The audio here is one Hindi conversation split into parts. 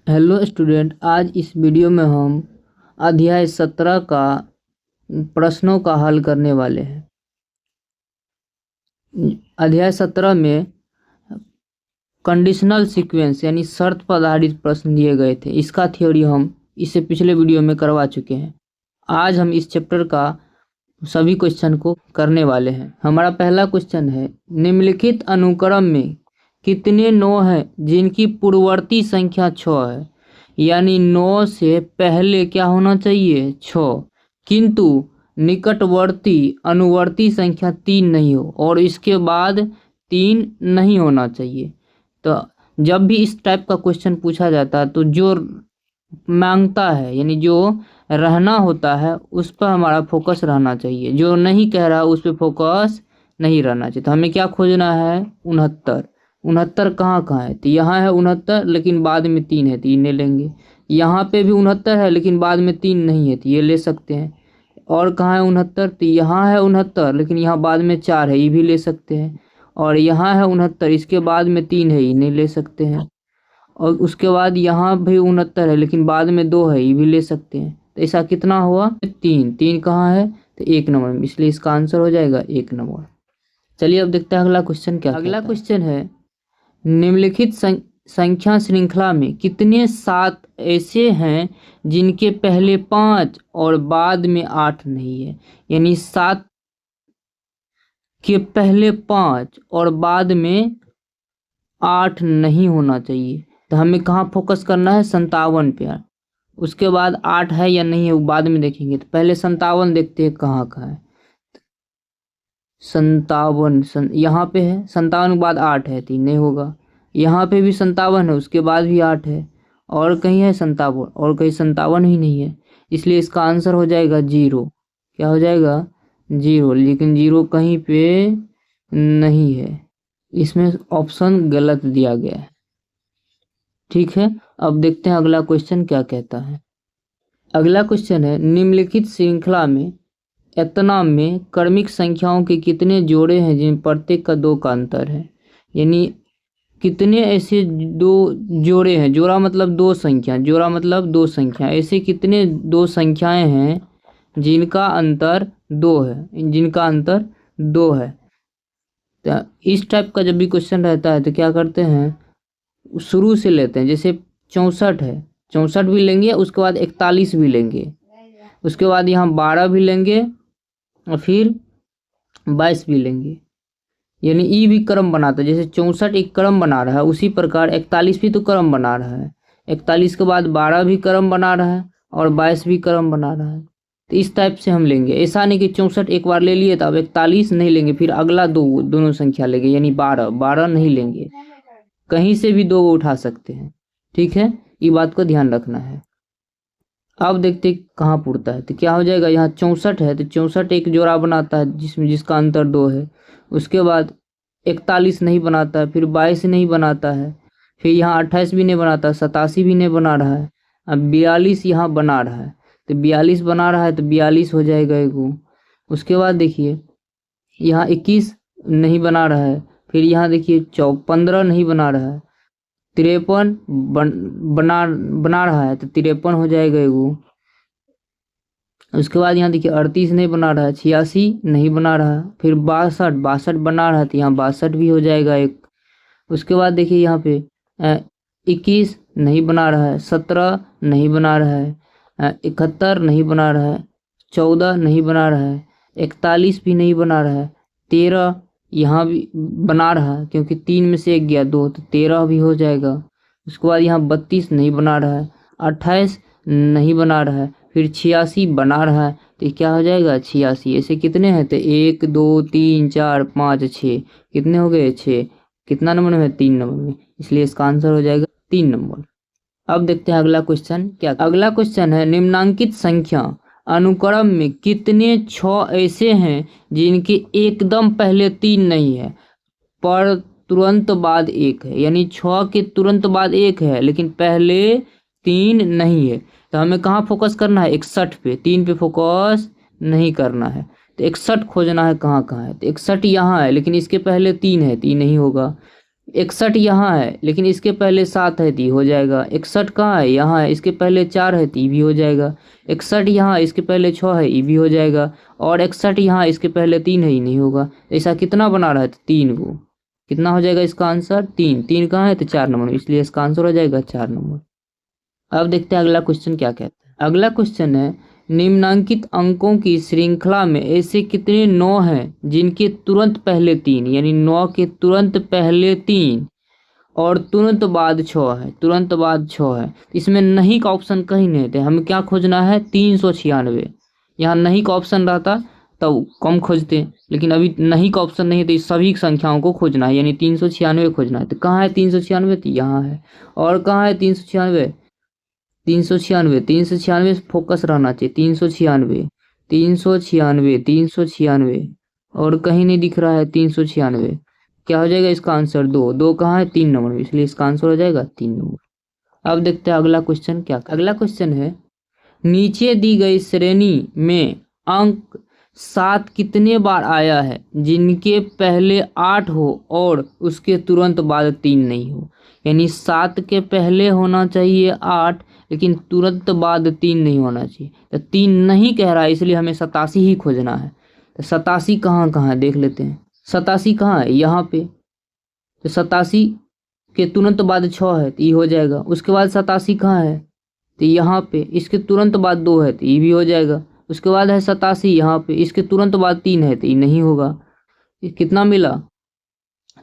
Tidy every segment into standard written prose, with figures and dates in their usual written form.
हेलो स्टूडेंट, आज इस वीडियो में हम अध्याय 17 का प्रश्नों का हल करने वाले हैं। अध्याय 17 में कंडीशनल सीक्वेंस यानी शर्त पर आधारित प्रश्न दिए गए थे। इसका थ्योरी हम इससे पिछले वीडियो में करवा चुके हैं। आज हम इस चैप्टर का सभी क्वेश्चन को करने वाले हैं। हमारा पहला क्वेश्चन है, निम्नलिखित अनुक्रम में कितने 9 हैं जिनकी पूर्ववर्ती संख्या 6 है। यानी 9 से पहले क्या होना चाहिए, 6, किंतु निकटवर्ती अनुवर्ती संख्या 3 नहीं हो और इसके बाद 3 नहीं होना चाहिए। तो जब भी इस टाइप का क्वेश्चन पूछा जाता है तो जो मांगता है यानी जो रहना होता है उस पर हमारा फोकस रहना चाहिए, जो नहीं कह रहा उस पर फोकस नहीं रहना चाहिए। तो हमें क्या खोजना है, 69। 69 कहाँ कहाँ है, तो यहाँ है 69 लेकिन बाद में 3 है तो ये ले लेंगे। यहाँ पे भी 69 है लेकिन बाद में 3 नहीं है तो ये ले सकते हैं। और कहाँ है 69, तो यहाँ है 69 लेकिन यहाँ बाद में 4 है, ये भी ले सकते हैं। और यहाँ है 69, इसके बाद में 3 है, ये नहीं ले सकते हैं। और उसके बाद यहाँ भी 69 है लेकिन बाद में 2 है, ये भी ले सकते हैं। तो ऐसा कितना हुआ, 3। 3 कहाँ है, तो 1 नंबर में, इसलिए इसका आंसर हो जाएगा 1 नंबर। चलिए अब देखते हैं अगला क्वेश्चन क्या। अगला क्वेश्चन है, निम्नलिखित संख्या श्रृंखला में कितने 7 ऐसे हैं जिनके पहले 5 और बाद में 8 नहीं है। यानी 7 के पहले 5 और बाद में 8 नहीं होना चाहिए। तो हमें कहाँ फोकस करना है, 57 पे। उसके बाद 8 है या नहीं है वो बाद में देखेंगे। तो पहले 57 देखते हैं कहाँ कहाँ है। 57 यहाँ पे है, 57 के बाद 8 है, 3 नहीं होगा। यहाँ पे भी 57 है, उसके बाद भी 8 है, और कहीं है 57 और कहीं 57 ही नहीं है, इसलिए इसका आंसर हो जाएगा 0। क्या हो जाएगा, 0। लेकिन 0 कहीं पे नहीं है, इसमें ऑप्शन गलत दिया गया है। ठीक है, अब देखते हैं अगला क्वेश्चन क्या कहता है। अगला क्वेश्चन है, निम्नलिखित श्रृंखला में एतना में क्रमिक संख्याओं के कितने जोड़े हैं जिन प्रत्येक का 2 का अंतर है। यानी कितने ऐसे 2 जोड़े हैं, जोड़ा मतलब 2 संख्या, जोड़ा मतलब 2 संख्या, ऐसे कितने 2 संख्याएं हैं जिनका अंतर 2 है, जिनका अंतर 2 है। तो इस टाइप का जब भी क्वेश्चन रहता है तो क्या करते हैं, शुरू से लेते हैं। जैसे 64 है, 64 भी लेंगे, उसके बाद 41 भी लेंगे, उसके बाद यहाँ 12 भी लेंगे और फिर 22 भी लेंगे। यानी ई भी क्रम बनाता है। जैसे 64 एक क्रम बना रहा है, उसी प्रकार 41 भी तो क्रम बना रहा है। 41 के बाद 12 भी क्रम बना रहा है और 22 भी क्रम बना रहा है। तो इस टाइप से हम लेंगे। ऐसा नहीं कि 64 एक बार ले लिए तो अब 41 नहीं लेंगे, फिर अगला दोनों संख्या लेंगे, यानी 12 नहीं लेंगे, कहीं से भी 2 उठा सकते हैं। ठीक है, ये बात को ध्यान रखना है। अब देखते कहाँ पुरता है, तो क्या हो जाएगा, यहाँ 64 है तो 64 एक जोड़ा बनाता है जिसका अंतर 2 है। उसके बाद 41 नहीं बनाता है, फिर 22 नहीं बनाता है, फिर यहाँ 28 भी नहीं बनाता, 87 भी नहीं बना रहा है। अब 42 यहाँ बना रहा है, तो 42 बना रहा है तो 42 हो जाएगा एगो। उसके बाद देखिए यहाँ 21 नहीं बना रहा है, फिर यहाँ देखिए 15 नहीं बना रहा है, 53 बना रहा है तो 53 हो जाएगा एगो। उसके बाद यहाँ देखिए 38 नहीं बना रहा है, 86 नहीं बना रहा है, फिर 62 बना रहा है तो यहाँ 62 भी हो जाएगा एक। उसके बाद देखिए यहाँ पे 21 नहीं बना रहा है, 17 नहीं बना रहा है, 71 नहीं बना रहा है, 14 नहीं बना रहा है, 41 भी नहीं बना रहा है, 13 यहाँ भी बना रहा है क्योंकि 3 में से 1 गया 2, तो 13 भी हो जाएगा। उसके बाद यहाँ 32 नहीं बना रहा है, 28 नहीं बना रहा है, फिर 86 बना रहा है तो क्या हो जाएगा 86। ऐसे कितने हैं, तो 1 2 3 4 5 6, कितने हो गए 6। कितना नंबर में है, 3 नंबर में, इसलिए इसका आंसर हो जाएगा 3 नंबर। अब देखते हैं अगला क्वेश्चन क्या। अगला क्वेश्चन है, निम्नांकित संख्या अनुक्रम में कितने 6 ऐसे हैं जिनके एकदम पहले 3 नहीं है पर तुरंत बाद 1 है। यानी 6 के तुरंत बाद 1 है लेकिन पहले 3 नहीं है। तो हमें कहाँ फोकस करना है, 61 पे, 3 पे फोकस नहीं करना है। तो 61 खोजना है कहाँ कहाँ है, तो 61 यहाँ है लेकिन इसके पहले 3 है, 3 नहीं होगा। 61 यहाँ है लेकिन इसके पहले 7 है तो ये हो जाएगा। 61 कहाँ है? यहाँ है, इसके पहले 4 है तो ये भी हो जाएगा। 61 यहाँ, इसके पहले 6 है, ये भी हो जाएगा। और 61 यहाँ, इसके पहले 3 है, ये नहीं होगा। ऐसा कितना बना रहा है? 3 को। कितना हो जाएगा इसका आंसर? 3। 3 कहाँ है? तो 4 नंबर, इसलिए इसका आंसर हो जाएगा 4 नंबर। अब देखते हैं अगला क्वेश्चन क्या कहता है। अगला क्वेश्चन है, निम्नांकित अंकों की श्रृंखला में ऐसे कितने 9 हैं जिनके तुरंत पहले 3, यानी 9 के तुरंत पहले 3 और तुरंत बाद 6 है, तुरंत बाद 6 है। इसमें नहीं का ऑप्शन कहीं नहीं थे, हमें क्या खोजना है? 396। यहाँ नहीं का ऑप्शन रहता तो कम खोजते, लेकिन अभी नहीं का ऑप्शन नहीं है तो इस सभी संख्याओं को खोजना है, यानी 396 खोजना है। तो कहाँ है 396? तो यहाँ है। और कहाँ है 396? 396, 396 फोकस रहना चाहिए। 396, 396, 396 और कहीं नहीं दिख रहा है 396। क्या हो जाएगा इसका आंसर? 2। 2 कहाँ है? 3 नंबर में, इसलिए इसका आंसर हो जाएगा 3 नंबर। अब देखते हैं अगला क्वेश्चन क्या। अगला क्वेश्चन है, नीचे दी गई श्रेणी में अंक 7 कितने बार आया है जिनके पहले 8 हो और उसके तुरंत बाद 3 नहीं हो? यानी 7 के पहले होना चाहिए 8, लेकिन तुरंत बाद 3 नहीं होना चाहिए। तो 3 नहीं कह रहा है, इसलिए हमें 87 ही खोजना है। तो 87 कहाँ कहाँ है देख लेते हैं। 87 कहाँ है? यहाँ पे। तो 87 के तुरंत बाद 6 है तो ये हो जाएगा। उसके बाद 87 कहाँ है? तो यहाँ पे। इसके तुरंत बाद 2 है तो ये भी हो जाएगा। उसके बाद है 87 यहाँ पे, इसके तुरंत बाद 3 है तो ये नहीं होगा। ये कितना मिला?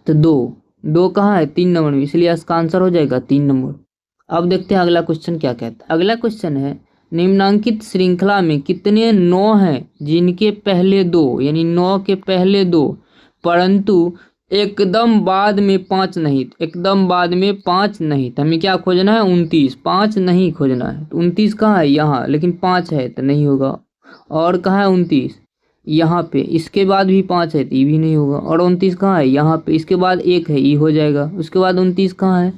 तो 2। 2 कहाँ है? 3 नंबर में, इसलिए इसका आंसर हो जाएगा 3 नंबर। अब देखते हैं अगला क्वेश्चन क्या कहता है। अगला क्वेश्चन है, निम्नांकित श्रृंखला में कितने 9 हैं जिनके पहले 2, यानी 9 के पहले 2 परंतु एकदम बाद में 5 नहीं, एकदम बाद में 5 नहीं। तो हमें क्या खोजना है? 29। 5 नहीं खोजना है। तो 29 कहाँ है? यहाँ, लेकिन 5 है तो नहीं होगा। और कहाँ है 29? यहाँ पे। इसके बाद भी 5 है तो ये भी नहीं होगा। और 29 कहाँ है? यहाँ पे। इसके बाद 1 है, ये हो जाएगा। उसके बाद 29 कहाँ है?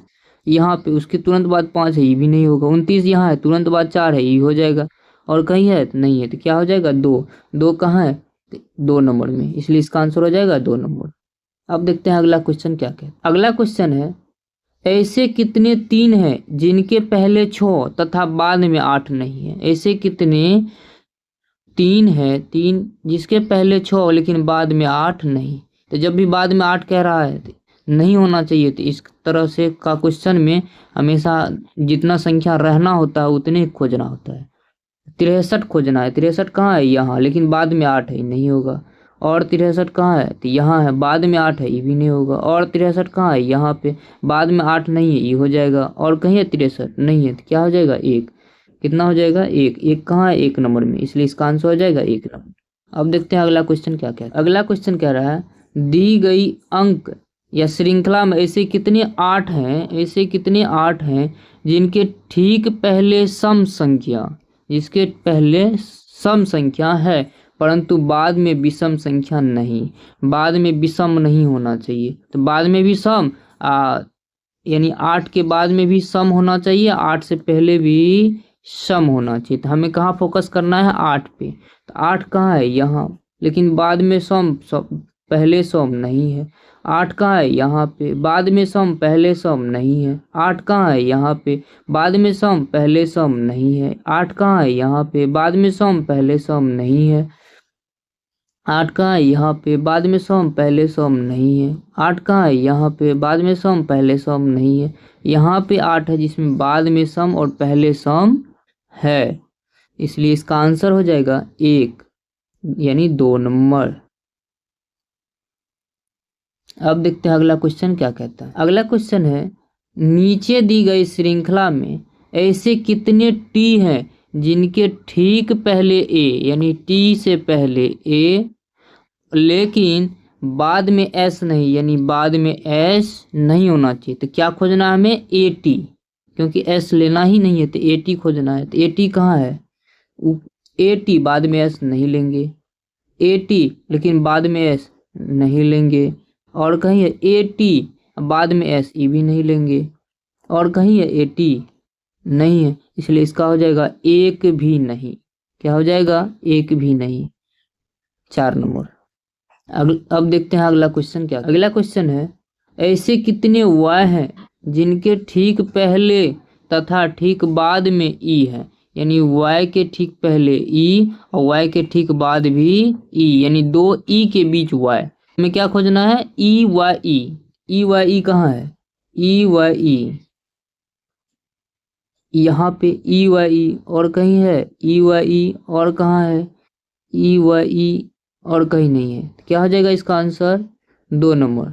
यहाँ पे। उसके तुरंत बाद 5 है, ये भी नहीं होगा। 29 यहाँ है, तुरंत बाद 4 है, ये हो जाएगा। और कहीं है तो नहीं है, तो क्या हो जाएगा? 2। 2 कहाँ है? 2 नंबर में, इसलिए इसका आंसर हो जाएगा 2 नंबर। अब देखते हैं अगला क्वेश्चन क्या कहता है। अगला क्वेश्चन है, ऐसे कितने 3 हैं जिनके पहले 6 तथा बाद में 8 नहीं है? ऐसे कितने 3 है, 3 जिसके पहले 6 लेकिन बाद में 8 नहीं? तो जब भी बाद में 8 कह रहा है तो नहीं होना चाहिए। तो इस तरह से का क्वेश्चन में हमेशा जितना संख्या रहना होता है उतने खोजना होता है। 63 खोजना है। 63 कहाँ है? यहाँ, लेकिन बाद में 8 है, नहीं होगा। और 63 कहाँ है? तो यहाँ है, बाद में 8 है, ये भी नहीं होगा। और 63 कहाँ है? यहाँ पे। बाद में 8 नहीं है, ये हो जाएगा। और कहीं है 63? नहीं है, तो क्या हो जाएगा? 1। कितना हो जाएगा? 1। 1 कहाँ है? 1 नंबर में, इसलिए इसका आंसर हो जाएगा 1 नंबर। अब देखते हैं अगला क्वेश्चन क्या कहता है। अगला क्वेश्चन कह रहा है, दी गई अंक या श्रृंखला में ऐसे कितने 8 हैं, ऐसे कितने 8 हैं जिनके ठीक पहले सम संख्या, जिसके पहले सम संख्या है परंतु बाद में विषम संख्या नहीं। बाद में विषम नहीं होना चाहिए। तो बाद में भी सम, यानी 8 के बाद में भी सम होना चाहिए, 8 से पहले भी सम होना चाहिए। तो हमें कहाँ फोकस करना है? 8 पे। तो 8 कहाँ है? यहाँ, लेकिन बाद में सम, पहले सम नहीं है। 8 कहाँ है? यहाँ पे। बाद में सम, पहले सम नहीं है। 8 कहाँ है? यहाँ पे। बाद में सम, पहले सम नहीं है। 8 कहाँ है? यहाँ पे। बाद में सम, पहले सम नहीं है। 8 कहाँ है? यहाँ पे। बाद में सम, पहले सम नहीं है। 8 कहाँ है? यहाँ पे। बाद में सम, पहले सम नहीं है। यहाँ पे 8 है जिसमें बाद में सम और पहले सम है, इसलिए इसका आंसर हो जाएगा 1, यानी 2 नंबर। अब देखते हैं अगला क्वेश्चन क्या कहता है। अगला क्वेश्चन है, नीचे दी गई श्रृंखला में ऐसे कितने टी हैं जिनके ठीक पहले ए, यानी टी से पहले ए लेकिन बाद में एस नहीं, यानी बाद में एस नहीं होना चाहिए। तो क्या खोजना है हमें? ए टी, क्योंकि एस लेना ही नहीं है तो ए टी खोजना है। तो ए टी कहाँ है? ए टी, बाद में एस नहीं लेंगे। ए टी लेकिन बाद में एस नहीं लेंगे। और कहीं है ए टी, बाद में एस, ई भी नहीं लेंगे। और कहीं है ए टी, नहीं है, इसलिए इसका हो जाएगा 1 भी नहीं। क्या हो जाएगा? 1 भी नहीं, 4 नंबर। अब देखते हैं अगला क्वेश्चन क्या। अगला क्वेश्चन है, ऐसे कितने y हैं जिनके ठीक पहले तथा ठीक बाद में ई है, यानी y के ठीक पहले ई और y के ठीक बाद भी ई, यानी दो ई के बीच y। हमें क्या खोजना है? ई वाई ई। ई वाई ई कहाँ है? ई वाई ई यहाँ पे ई वाई ई और कहीं है? ई वाई ई और कहाँ है? ई वाई ई और कहीं नहीं है। क्या हो जाएगा इसका आंसर? 2 नंबर।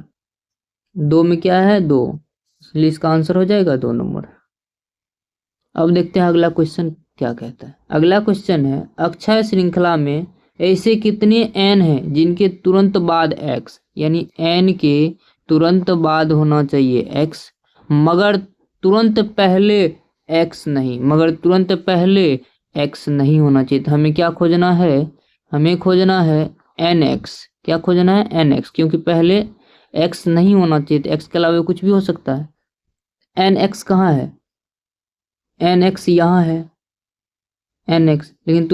2 में क्या है? 2, इसलिए इसका आंसर हो जाएगा 2 नंबर। अब देखते हैं अगला क्वेश्चन क्या कहता है। अगला क्वेश्चन है, अक्षय श्रृंखला में ऐसे कितने n हैं जिनके तुरंत बाद x, यानी n के तुरंत बाद होना चाहिए x, मगर तुरंत पहले x नहीं, मगर तुरंत पहले x नहीं होना चाहिए। तो हमें क्या खोजना है? हमें खोजना है nx। क्या खोजना है? nx, क्योंकि पहले x नहीं होना चाहिए, तो x के अलावा कुछ भी हो सकता है। nx कहाँ है? nx यहाँ है nx, लेकिन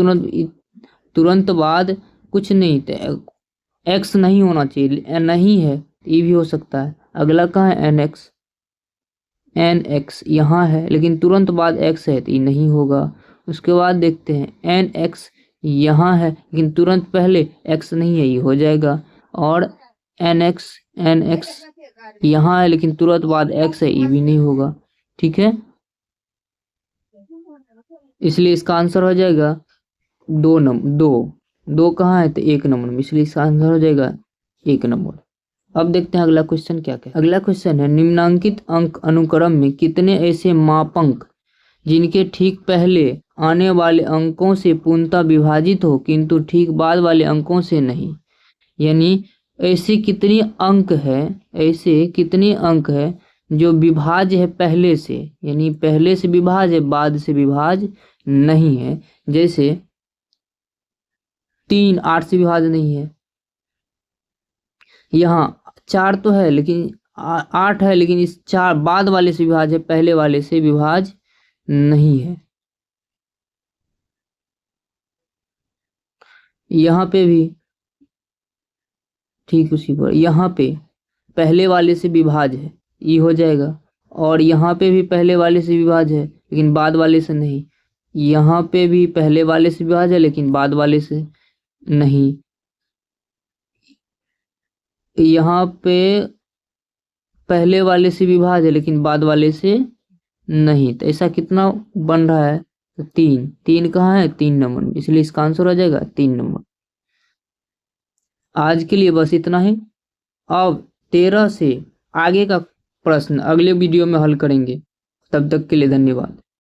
तुरंत बाद कुछ नहीं, तो x नहीं होना चाहिए, नहीं है, ये भी हो सकता है। अगला कहाँ है? nx। nx यहाँ है, लेकिन तुरंत बाद x है, तो ये नहीं होगा। उसके बाद देखते हैं nx यहाँ है, लेकिन तुरंत पहले x नहीं है, ये हो जाएगा। और nx यहाँ है, लेकिन तुरंत बाद x है, ये भी नहीं होगा। ठीक है, इसलिए इसका आंसर हो जाएगा 2 नंबर। 2 कहाँ है? तो 1 नंबर में, इसलिए इसका आंसर हो जाएगा 1 नंबर। अब देखते हैं अगला क्वेश्चन क्या है। अगला क्वेश्चन है, निम्नांकित अंक अनुक्रम में कितने ऐसे मापांक जिनके ठीक पहले आने वाले अंकों से पूर्णतः विभाजित हो किंतु ठीक बाद वाले अंकों से नहीं, यानी ऐसे कितने अंक है, ऐसे कितने अंक है जो विभाज्य है पहले से, यानी पहले से विभाज्य है, बाद से विभाज्य नहीं है। जैसे 3 8 से विभाज्य नहीं है, यहाँ 4 तो है लेकिन 8 है, लेकिन इस 4 बाद वाले से विभाज्य है, पहले वाले से विभाज्य नहीं है। यहाँ पे भी ठीक उसी पर, यहाँ पे पहले वाले से विभाज्य है, ये हो जाएगा। और यहाँ पे भी पहले वाले से विभाज्य है, लेकिन बाद वाले से नहीं। यहाँ पे भी पहले वाले से विभाज्य है, लेकिन बाद वाले से नहीं। यहाँ पे पहले वाले से विभाज्य है, लेकिन बाद वाले से नहीं। तो ऐसा कितना बन रहा है? तो 3। 3 कहाँ है? 3 नंबर में, इसलिए इसका आंसर हो जाएगा 3 नंबर। आज के लिए बस इतना ही। अब 13 से आगे का प्रश्न अगले वीडियो में हल करेंगे। तब तक के लिए धन्यवाद।